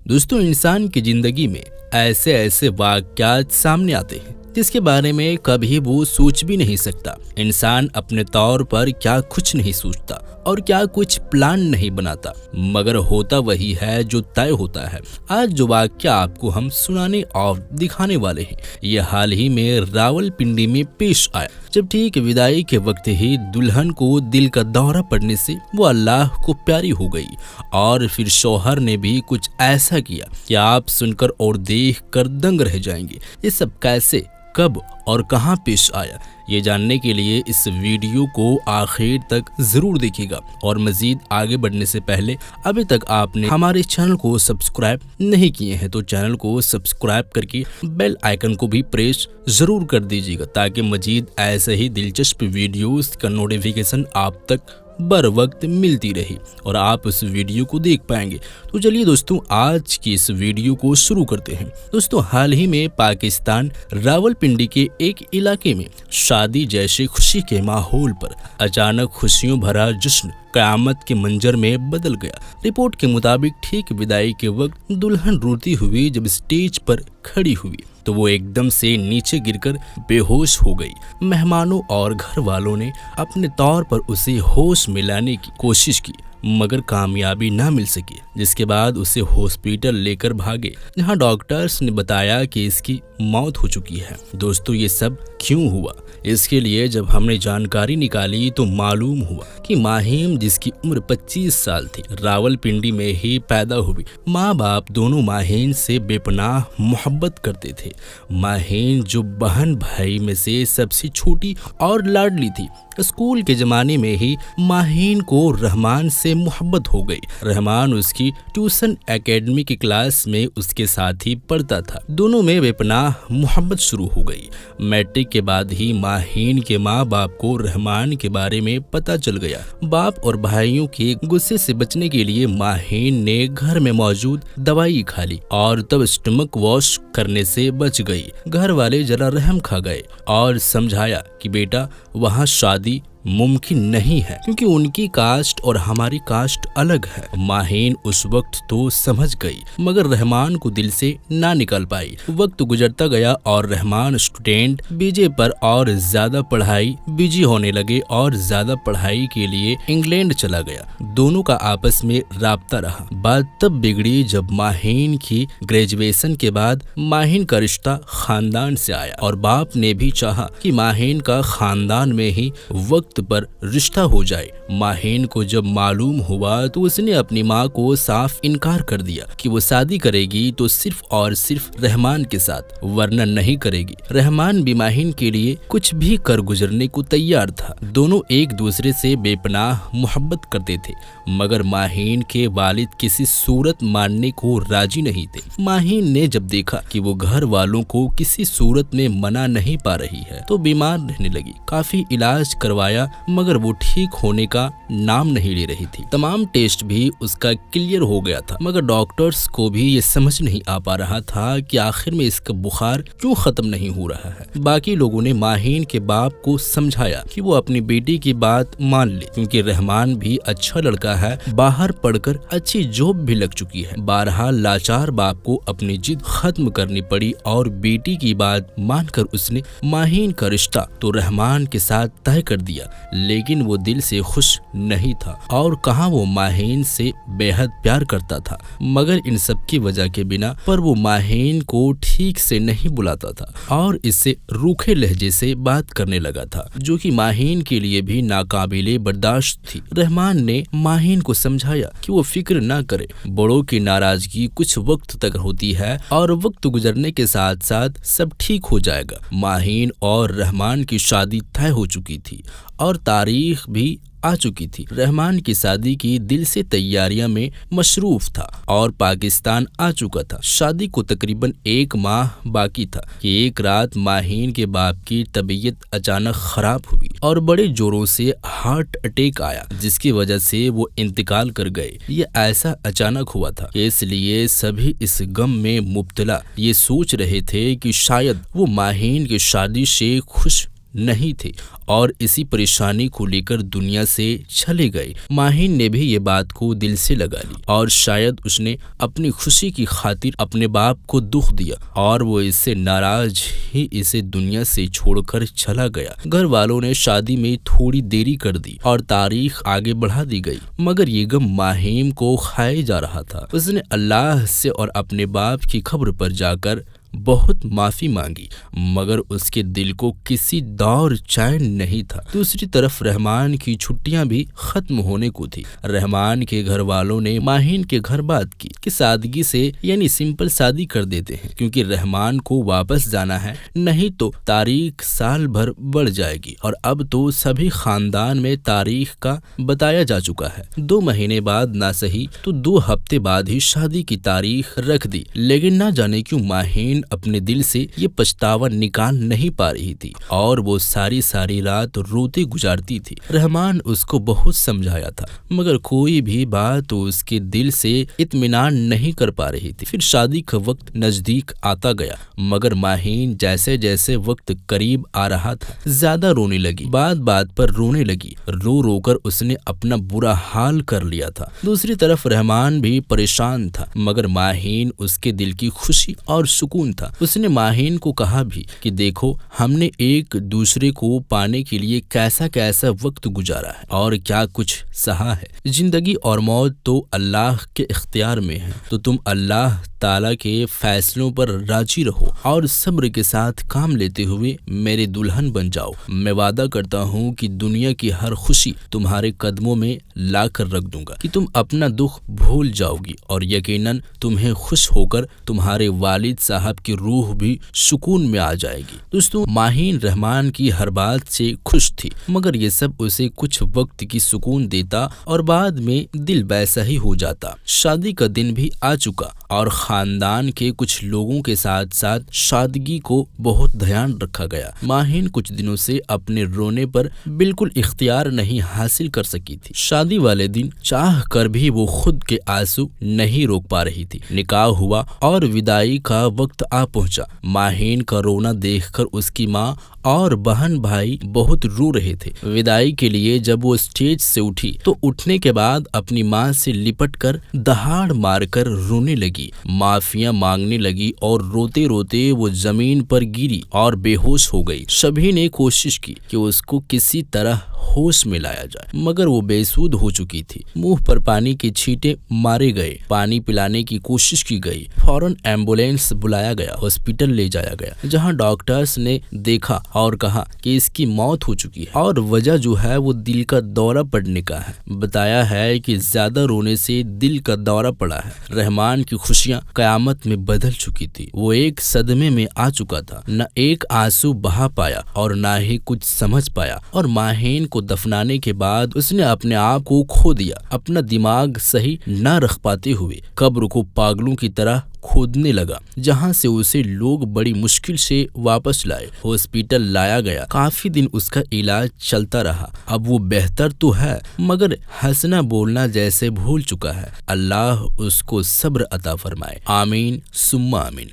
दोस्तों, इंसान की जिंदगी में ऐसे ऐसे वाक़यात सामने आते हैं जिसके बारे में कभी वो सोच भी नहीं सकता। इंसान अपने तौर पर क्या कुछ नहीं सोचता और क्या कुछ प्लान नहीं बनाता, मगर होता वही है जो तय होता है। आज जो वाक़या आपको हम सुनाने और दिखाने वाले हैं, ये हाल ही में रावलपिंडी में पेश आया, जब ठीक विदाई के वक्त ही दुल्हन को दिल का दौरा पड़ने से वो अल्लाह को प्यारी हो गई और फिर शौहर ने भी कुछ ऐसा किया कि आप सुनकर और देख कर दंग रह जाएंगे। ये सब कैसे, कब और कहां पेश आया, ये जानने के लिए इस वीडियो को आखिर तक जरूर देखिएगा। और मजीद आगे बढ़ने से पहले अभी तक आपने हमारे चैनल को सब्सक्राइब नहीं किए हैं तो चैनल को सब्सक्राइब करके बेल आइकन को भी प्रेस जरूर कर दीजिएगा, ताकि मजीद ऐसे ही दिलचस्प वीडियोस का नोटिफिकेशन आप तक बर वक्त मिलती रही और आप इस वीडियो को देख पाएंगे। तो चलिए दोस्तों, आज की इस वीडियो को शुरू करते हैं। दोस्तों, हाल ही में पाकिस्तान रावलपिंडी के एक इलाके में शादी जैसे खुशी के माहौल पर अचानक खुशियों भरा जश्न क़यामत के मंजर में बदल गया। रिपोर्ट के मुताबिक ठीक विदाई के वक्त दुल्हन रोती हुई जब स्टेज पर खड़ी हुई तो वो एकदम से नीचे गिरकर बेहोश हो गई। मेहमानों और घर वालों ने अपने तौर पर उसे होश में लाने की कोशिश की, मगर कामयाबी ना मिल सकी, जिसके बाद उसे हॉस्पिटल लेकर भागे, जहां डॉक्टर्स ने बताया कि इसकी मौत हो चुकी है। दोस्तों, ये सब क्यों हुआ? इसके लिए जब हमने जानकारी निकाली तो मालूम हुआ कि माहिम, जिसकी उम्र 25 साल थी, रावलपिंडी में ही पैदा हुई। माँ बाप दोनों माहिन से बेपनाह मोहब्बत करते थे। माहिन, जो बहन भाई में से सबसे छोटी और लाडली थी, स्कूल के जमाने में ही माहिन को रहमान से मोहब्बत हो गई। रहमान उसकी ट्यूशन एकेडमी की क्लास में उसके साथ ही पढ़ता था। दोनों में बेपनाह मोहब्बत शुरू हो गई। मैट्रिक के बाद ही माहिन के माँ बाप को रहमान के बारे में पता चल गया। बाप और भाइयों के गुस्से से बचने के लिए माहिन ने घर में मौजूद दवाई खा ली और तब स्टमक वॉश करने से बच गई। घर वाले जरा रहम खा गए और समझाया कि बेटा, वहाँ शादी मुमकिन नहीं है क्योंकि उनकी कास्ट और हमारी कास्ट अलग है। माहिन उस वक्त तो समझ गई, मगर रहमान को दिल से ना निकल पाई। वक्त गुजरता गया और रहमान स्टूडेंट बीजे पर और ज्यादा पढ़ाई बिजी होने लगे और ज्यादा पढ़ाई के लिए इंग्लैंड चला गया। दोनों का आपस में राब्ता रहा। बात तब बिगड़ी जब माहिन की ग्रेजुएशन के बाद माहिन का रिश्ता खानदान से आया और बाप ने भी चाहा कि माहिन का खानदान में ही वक्त पर रिश्ता हो जाए। माहिन को जब मालूम हुआ तो उसने अपनी माँ को साफ इनकार कर दिया कि वो शादी करेगी तो सिर्फ और सिर्फ रहमान के साथ, वरना नहीं करेगी। रहमान भी माहिन के लिए कुछ भी कर गुजरने को तैयार था। दोनों एक दूसरे से बेपनाह मोहब्बत करते थे, मगर माहिन के वालिद किसी सूरत मानने को राजी नहीं थे। माहिन ने जब देखा कि वो घर वालों को किसी सूरत में मना नहीं पा रही है तो बीमार रहने लगी। काफी इलाज करवाया, मगर वो ठीक होने का नाम नहीं ले रही थी। तमाम टेस्ट भी उसका क्लियर हो गया था, मगर डॉक्टर्स को भी ये समझ नहीं आ पा रहा था कि आखिर में इसका बुखार क्यों खत्म नहीं हो रहा है। बाकी लोगों ने माहिन के बाप को समझाया कि वो अपनी बेटी की बात मान ले, क्योंकि रहमान भी अच्छा लड़का है, बाहर पढ़कर अच्छी जॉब भी लग चुकी है। बहरहाल लाचार बाप को अपनी जिद खत्म करनी पड़ी और बेटी की बात मानकर उसने माहिन का रिश्ता तो रहमान के साथ तय कर दिया। लेकिन वो दिल से खुश नहीं था और कहाँ वो माहिन से बेहद प्यार करता था, मगर इन सब की वजह के बिना पर वो माहिन को ठीक से नहीं बुलाता था और इससे रूखे लहजे से बात करने लगा था, जो कि माहिन के लिए भी नाकाबिले बर्दाश्त थी। रहमान ने माहिन को समझाया कि वो फिक्र ना करे, बड़ों की नाराजगी कुछ वक्त तक होती है और वक्त गुजरने के साथ साथ सब ठीक हो जाएगा। माहिन और रहमान की शादी तय हो चुकी थी और तारीख भी आ चुकी थी। रहमान की शादी की दिल से तैयारियां में मशरूफ था और पाकिस्तान आ चुका था। शादी को तकरीबन 1 माह बाकी था कि एक रात माहिन के बाप की तबीयत अचानक खराब हुई और बड़े जोरों से हार्ट अटैक आया, जिसकी वजह से वो इंतकाल कर गए। ये ऐसा अचानक हुआ था, इसलिए सभी इस गम में मुब्तला ये सोच रहे थे कि शायद वो माहिन की शादी से खुश नहीं थे और इसी परेशानी को लेकर दुनिया से चले गए। माहिन ने भी ये बात को दिल से लगा ली और शायद उसने अपनी खुशी की खातिर अपने बाप को दुख दिया और वो इससे नाराज ही इसे दुनिया से छोड़कर चला गया। घर वालों ने शादी में थोड़ी देरी कर दी और तारीख आगे बढ़ा दी गई, मगर ये गम माहिम को खाए जा रहा था। उसने अल्लाह से और अपने बाप की खबर पर जाकर बहुत माफी मांगी, मगर उसके दिल को किसी दौर चैन नहीं था। दूसरी तरफ रहमान की छुट्टियां भी खत्म होने को थी। रहमान के घर वालों ने माहिन के घर बात की कि सादगी से यानी सिंपल शादी कर देते हैं, क्योंकि रहमान को वापस जाना है, नहीं तो तारीख साल भर बढ़ जाएगी और अब तो सभी खानदान में तारीख का बताया जा चुका है। 2 महीने बाद ना सही तो 2 हफ्ते बाद ही शादी की तारीख रख दी, लेकिन ना जाने क्यों माहिन अपने दिल से ये पछतावा निकाल नहीं पा रही थी और वो सारी रात रोते गुजारती थी। रहमान उसको बहुत समझाया था, मगर कोई भी बात उसके दिल से इत्मीनान नहीं कर पा रही थी। फिर शादी का वक्त नजदीक आता गया, मगर माहिन जैसे जैसे वक्त करीब आ रहा था ज्यादा रोने लगी, बात बात पर रोने लगी। रो रो कर उसने अपना बुरा हाल कर लिया था। दूसरी तरफ रहमान भी परेशान था, मगर माहिन उसके दिल की खुशी और सुकून था। उसने माहिन को कहा भी कि देखो, हमने एक दूसरे को पाने के लिए कैसा कैसा वक्त गुजारा है और क्या कुछ सहा है। जिंदगी और मौत तो अल्लाह के इख्तियार में है, तो तुम अल्लाह ताला के फैसलों पर राजी रहो और सब्र के साथ काम लेते हुए मेरे दुल्हन बन जाओ। मैं वादा करता हूँ कि दुनिया की हर खुशी तुम्हारे कदमों में ला कर रख दूंगा, कि तुम अपना दुख भूल जाओगी और यकीनन तुम्हें खुश होकर तुम्हारे वालिद साहब की रूह भी सुकून में आ जाएगी। दोस्तों, माहिन रहमान की हर बात से खुश थी, मगर ये सब उसे कुछ वक्त की सुकून देता और बाद में दिल वैसा ही हो जाता। शादी का दिन भी आ चुका और खानदान के कुछ लोगों के साथ साथ सादगी को बहुत ध्यान रखा गया। माहिन कुछ दिनों से अपने रोने पर बिल्कुल इख्तियार नहीं हासिल कर सकी थी। शादी वाले दिन चाह कर भी वो खुद के आंसू नहीं रोक पा रही थी। निकाह हुआ और विदाई का वक्त आ पहुंचा। माहिन का रोना देखकर उसकी माँ और बहन भाई बहुत रो रहे थे। विदाई के लिए जब वो स्टेज से उठी तो उठने के बाद अपनी माँ से लिपट कर दहाड़ मारकर रोने लगी, माफिया मांगने लगी और रोते रोते वो जमीन पर गिरी और बेहोश हो गई। सभी ने कोशिश की कि उसको किसी तरह होश में लाया जाए, मगर वो बेसुध हो चुकी थी। मुंह पर पानी के छींटे मारे गए, पानी पिलाने की कोशिश की गई। फौरन एम्बुलेंस बुलाया गया, हॉस्पिटल ले जाया गया, जहां डॉक्टर्स ने देखा और कहा कि इसकी मौत हो चुकी है और वजह जो है वो दिल का दौरा पड़ने का है। बताया है कि ज्यादा रोने से दिल का दौरा पड़ा है। रहमान की खुशियां कयामत में बदल चुकी थी। वो एक सदमे में आ चुका था, न एक आंसू बहा पाया और न ही कुछ समझ पाया। और माहिन को दफनाने के बाद उसने अपने आप को खो दिया। अपना दिमाग सही न रख पाते हुए कब्र को पागलों की तरह खोदने लगा, जहां से उसे लोग बड़ी मुश्किल से वापस लाए। हॉस्पिटल लाया गया, काफी दिन उसका इलाज चलता रहा। अब वो बेहतर तो है, मगर हंसना बोलना जैसे भूल चुका है। अल्लाह उसको सब्र अता फरमाए। आमीन सुम्मा आमीन।